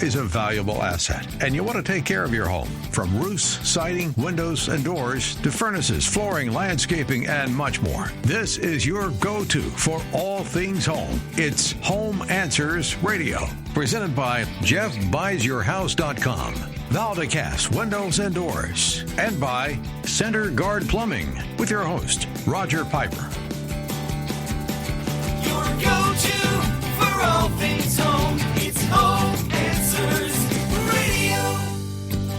is a valuable asset, and you want to take care of your home. From roofs, siding, windows, and doors to furnaces, flooring, landscaping, and much more. This is your go-to for all things home. It's Home Answers Radio, presented by JeffBuysYourHouse.com. Valdecast Windows and Doors, and by Center Guard Plumbing, with your host, Roger Piper. Your go-to for all things home. It's Home Answers Radio.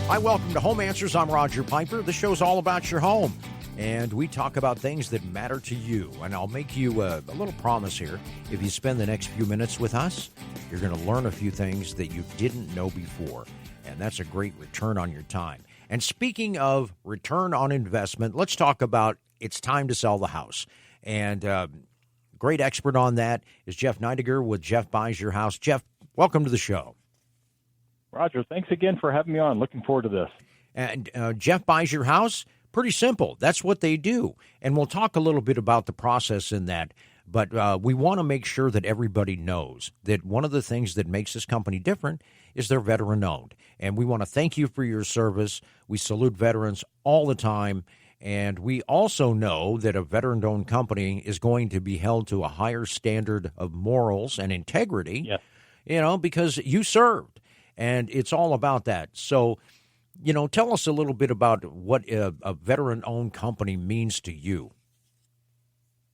Hi, welcome to Home Answers. I'm Roger Piper. The show's all about your home, and we talk about things that matter to you. And I'll make you a little promise here. If you spend the next few minutes with us, you're going to learn a few things that you didn't know before. And that's a great return on your time. And speaking of return on investment, let's talk about it's time to sell the house. And great expert on that is Jeff Neidiger with Jeff Buys Your House. Jeff, welcome to the show. Roger, thanks again for having me on. Looking forward to this. And Jeff Buys Your House, pretty simple. That's what they do. And we'll talk a little bit about the process in that. But we want to make sure that everybody knows that one of the things that makes this company different is they're veteran-owned. And we want to thank you for your service. We salute veterans all the time. And we also know that a veteran-owned company is going to be held to a higher standard of morals and integrity, Yes. Because you served. And it's all about that. So, tell us a little bit about what a veteran-owned company means to you.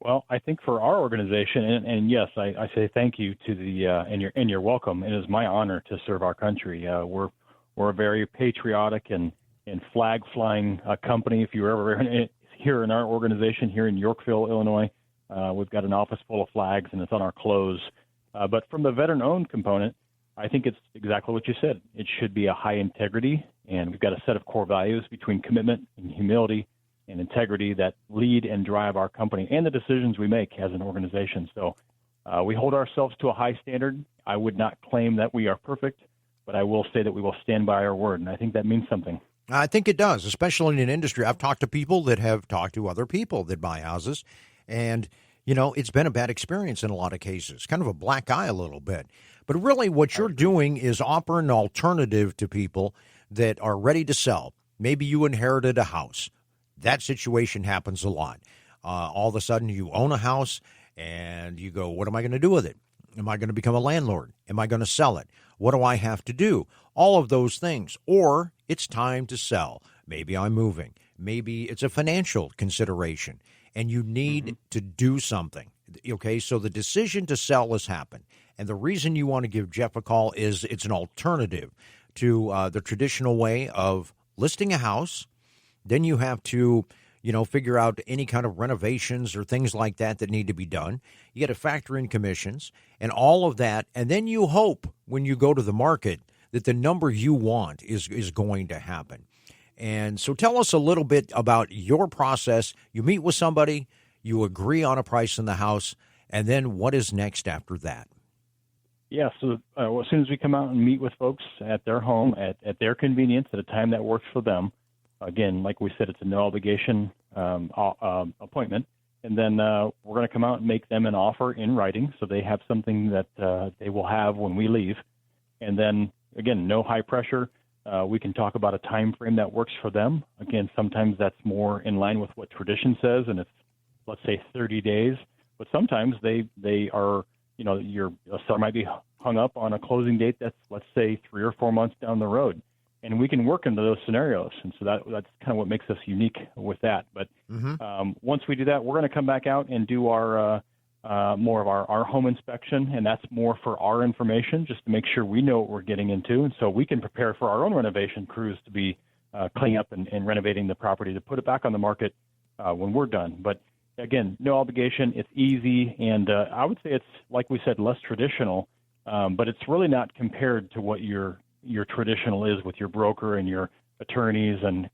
Well, I think for our organization, and yes, I say thank you to the and you're welcome. It is my honor to serve our country. We're a very patriotic and flag flying company. If you're ever here in our organization here in Yorkville, Illinois, we've got an office full of flags, and it's on our clothes. But from the veteran-owned component, I think it's exactly what you said. It should be a high integrity, and we've got a set of core values between commitment and humility and integrity that lead and drive our company and the decisions we make as an organization. So we hold ourselves to a high standard. I would not claim that we are perfect, but I will say that we will stand by our word, and I think that means something. I think it does, especially in an industry. I've talked to people that have talked to other people that buy houses, and, it's been a bad experience in a lot of cases, kind of a black eye a little bit. But really what you're doing is offering an alternative to people that are ready to sell. Maybe you inherited a house. That situation happens a lot. All of a sudden you own a house and you go, what am I going to do with it? Am I going to become a landlord? Am I going to sell it? What do I have to do? All of those things. Or it's time to sell. Maybe I'm moving. Maybe it's a financial consideration and you need to do something. Okay, so the decision to sell has happened. And the reason you want to give Jeff a call is it's an alternative to the traditional way of listing a house. Then you have to, figure out any kind of renovations or things like that need to be done. You got to factor in commissions and all of that. And then you hope when you go to the market that the number you want is going to happen. And so tell us a little bit about your process. You meet with somebody, you agree on a price in the house, and then what is next after that? Yeah, so as soon as we come out and meet with folks at their home, at their convenience, at a time that works for them, again, like we said, it's a no-obligation appointment. And then we're going to come out and make them an offer in writing so they have something that they will have when we leave. And then, again, no high pressure. We can talk about a time frame that works for them. Again, sometimes that's more in line with what tradition says, and it's, let's say, 30 days. But sometimes they are, your seller might be hung up on a closing date that's, let's say, 3 or 4 months down the road. And we can work into those scenarios. And so that's kind of what makes us unique with that. But once we do that, we're going to come back out and do our more of our home inspection. And that's more for our information, just to make sure we know what we're getting into. And so we can prepare for our own renovation crews to be cleaning up and renovating the property to put it back on the market when we're done. But again, no obligation. It's easy. And I would say it's, like we said, less traditional. But it's really not compared to what your traditional is with your broker and your attorneys and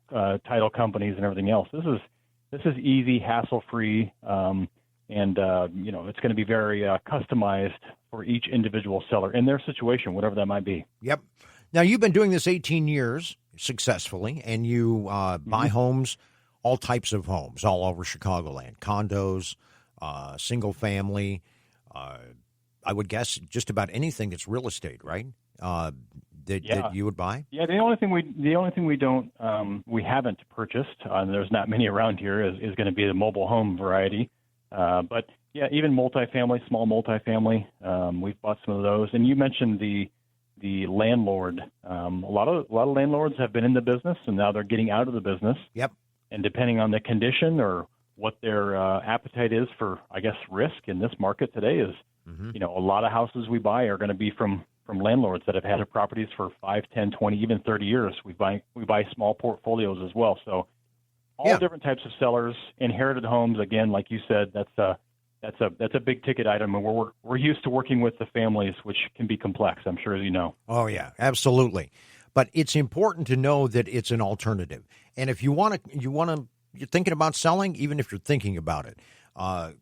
title companies and everything else. This is easy, hassle-free, and it's going to be very customized for each individual seller in their situation, whatever that might be. Yep. Now, you've been doing this 18 years successfully, and you buy homes, all types of homes, all over Chicagoland, condos, single family, I would guess just about anything that's real estate, right? that you would buy? Yeah, the only thing we don't we haven't purchased, and there's not many around here, is going to be the mobile home variety. But yeah, even multifamily, small multifamily, we've bought some of those. And you mentioned the landlord. A lot of landlords have been in the business, and now they're getting out of the business. Yep. And depending on the condition or what their appetite is for, I guess, risk in this market today is, a lot of houses we buy are going to be from landlords that have had their properties for 5, 10, 20, even 30 years. We buy small portfolios as well. So all different types of sellers, inherited homes. Again, like you said, that's a big ticket item, and we're used to working with the families, which can be complex, I'm sure as you know. Oh yeah, absolutely. But it's important to know that it's an alternative. And if you're thinking about selling, even if you're thinking about it,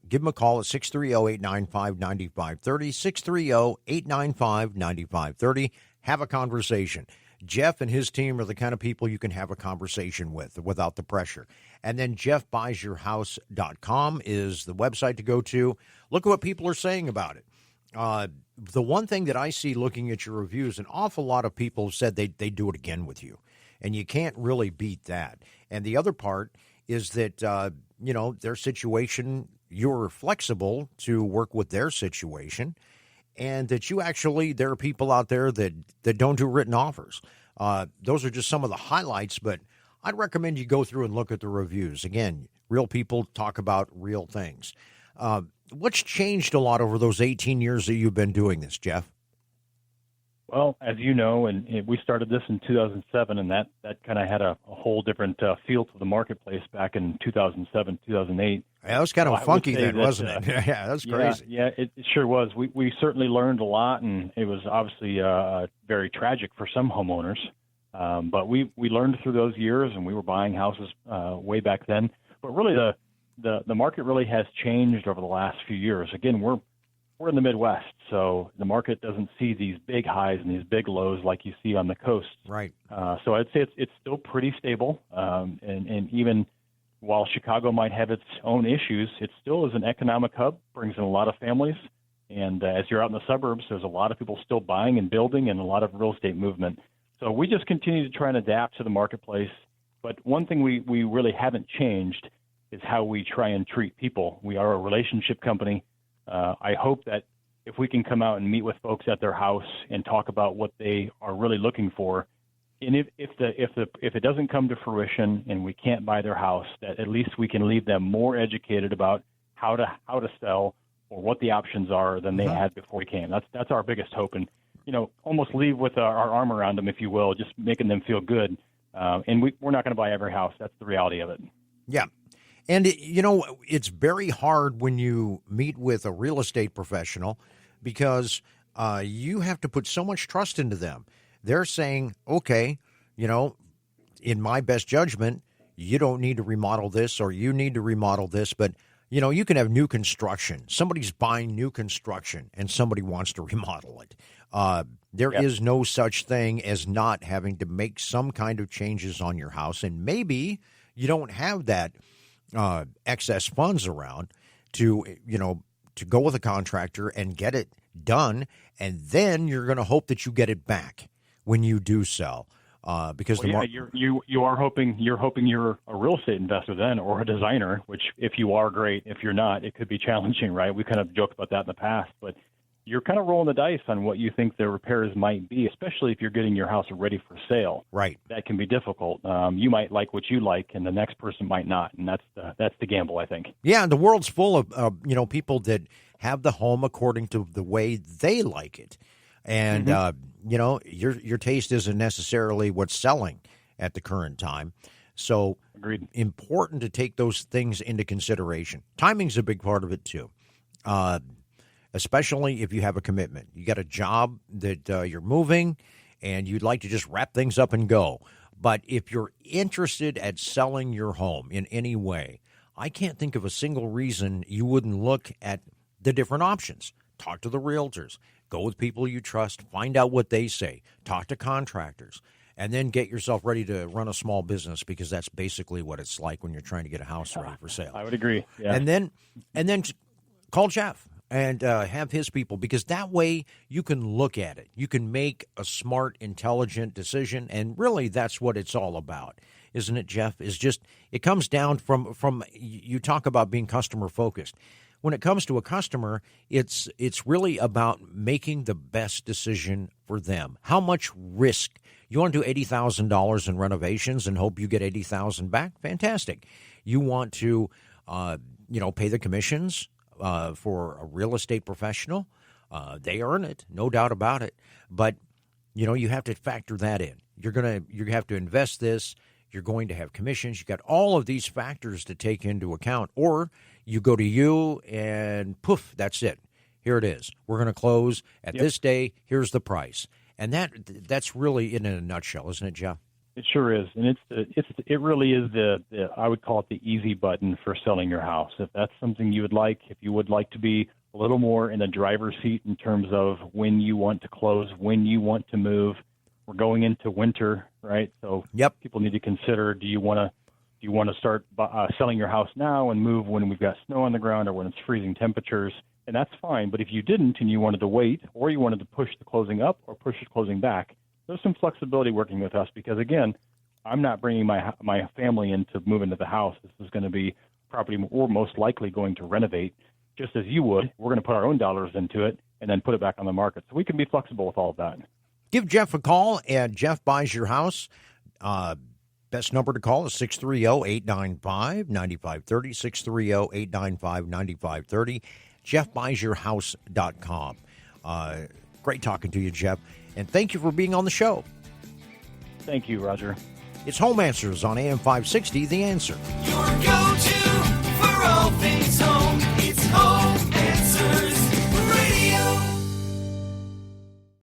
give them a call at 630-895-9530, 630-895-9530. Have a conversation. Jeff and his team are the kind of people you can have a conversation with without the pressure. And then jeffbuysyourhouse.com is the website to go to. Look at what people are saying about it. The one thing that I see looking at your reviews, an awful lot of people have said they do it again with you, and you can't really beat that. And the other part is that, their situation, you're flexible to work with their situation, and that there are people out there that don't do written offers. Those are just some of the highlights, but I'd recommend you go through and look at the reviews. Again, real people talk about real things. What's changed a lot over those 18 years that you've been doing this, Jeff? Well, as you know, and we started this in 2007, and that kind of had a whole different feel to the marketplace back in 2007, 2008. Yeah, that was kind of funky then, wasn't it? Yeah, that was crazy. Yeah, it sure was. We certainly learned a lot, and it was obviously very tragic for some homeowners. But we learned through those years, and we were buying houses way back then. But really, the market really has changed over the last few years. Again, we're in the Midwest, so the market doesn't see these big highs and these big lows like you see on the coast. Right. So I'd say it's still pretty stable. And even while Chicago might have its own issues, it still is an economic hub, brings in a lot of families. And as you're out in the suburbs, there's a lot of people still buying and building and a lot of real estate movement. So we just continue to try and adapt to the marketplace. But one thing we really haven't changed is how we try and treat people. We are a relationship company. I hope that if we can come out and meet with folks at their house and talk about what they are really looking for, and if it doesn't come to fruition and we can't buy their house, that at least we can leave them more educated about how to sell or what the options are than they had before we came. That's our biggest hope, and almost leave with our arm around them, if you will, just making them feel good. And we're not going to buy every house. That's the reality of it. Yeah. And, it's very hard when you meet with a real estate professional because you have to put so much trust into them. They're saying, okay, in my best judgment, you don't need to remodel this or you need to remodel this. But, you can have new construction. Somebody's buying new construction and somebody wants to remodel it. There is no such thing as not having to make some kind of changes on your house. And maybe you don't have that excess funds around to go with a contractor and get it done, and then you're going to hope that you get it back when you do sell. Because you're hoping you're a real estate investor then, or a designer. Which, if you are, great. If you're not, it could be challenging, right? We kind of joked about that in the past, but you're kind of rolling the dice on what you think the repairs might be, especially if you're getting your house ready for sale. Right. That can be difficult. You might like what you like, and the next person might not, and that's the gamble, I think. Yeah, the world's full of people that have the home according to the way they like it, and your taste isn't necessarily what's selling at the current time. So, agreed. Important to take those things into consideration. Timing's a big part of it too. Especially if you have a commitment. You got a job that you're moving and you'd like to just wrap things up and go. But if you're interested at selling your home in any way, I can't think of a single reason you wouldn't look at the different options. Talk to the realtors. Go with people you trust. Find out what they say. Talk to contractors. And then get yourself ready to run a small business, because that's basically what it's like when you're trying to get a house ready for sale. I would agree. Yeah. And then call Jeff. and have his people, because that way you can look at it. You can make a smart, intelligent decision, and really that's what it's all about, isn't it, Jeff? Is just it comes down from you talk about being customer focused. When it comes to a customer, it's really about making the best decision for them. How much risk? You want to do $80,000 in renovations and hope you get $80,000 back? Fantastic. You want to pay the commissions for a real estate professional? They earn it, no doubt about it. But you have to factor that in. You have to invest this. You're going to have commissions. You got all of these factors to take into account. Or you go to you and poof, that's it. Here it is. We're going to close at this day. Here's the price. And that's really it in a nutshell, isn't it, Jeff? It sure is, and it really is the I would call it the easy button for selling your house. If that's something you would like, if you would like to be a little more in the driver's seat in terms of when you want to close, when you want to move. We're going into winter, right? So people need to consider: do you want to start selling your house now and move when we've got snow on the ground or when it's freezing temperatures? And that's fine. But if you didn't and you wanted to wait, or you wanted to push the closing up or push the closing back, there's some flexibility working with us, because again, I'm not bringing my family in to move into the house. This is going to be property we're most likely going to renovate, just as you would. We're going to put our own dollars into it and then put it back on the market. So we can be flexible with all of that. Give Jeff a call, and Jeff buys your house. Best number to call is 630-895-9530, 630-895-9530, jeffbuysyourhouse.com. Great talking to you, Jeff, and thank you for being on the show. Thank you, Roger. It's Home Answers on AM 560, The Answer. Your go-to for all things home.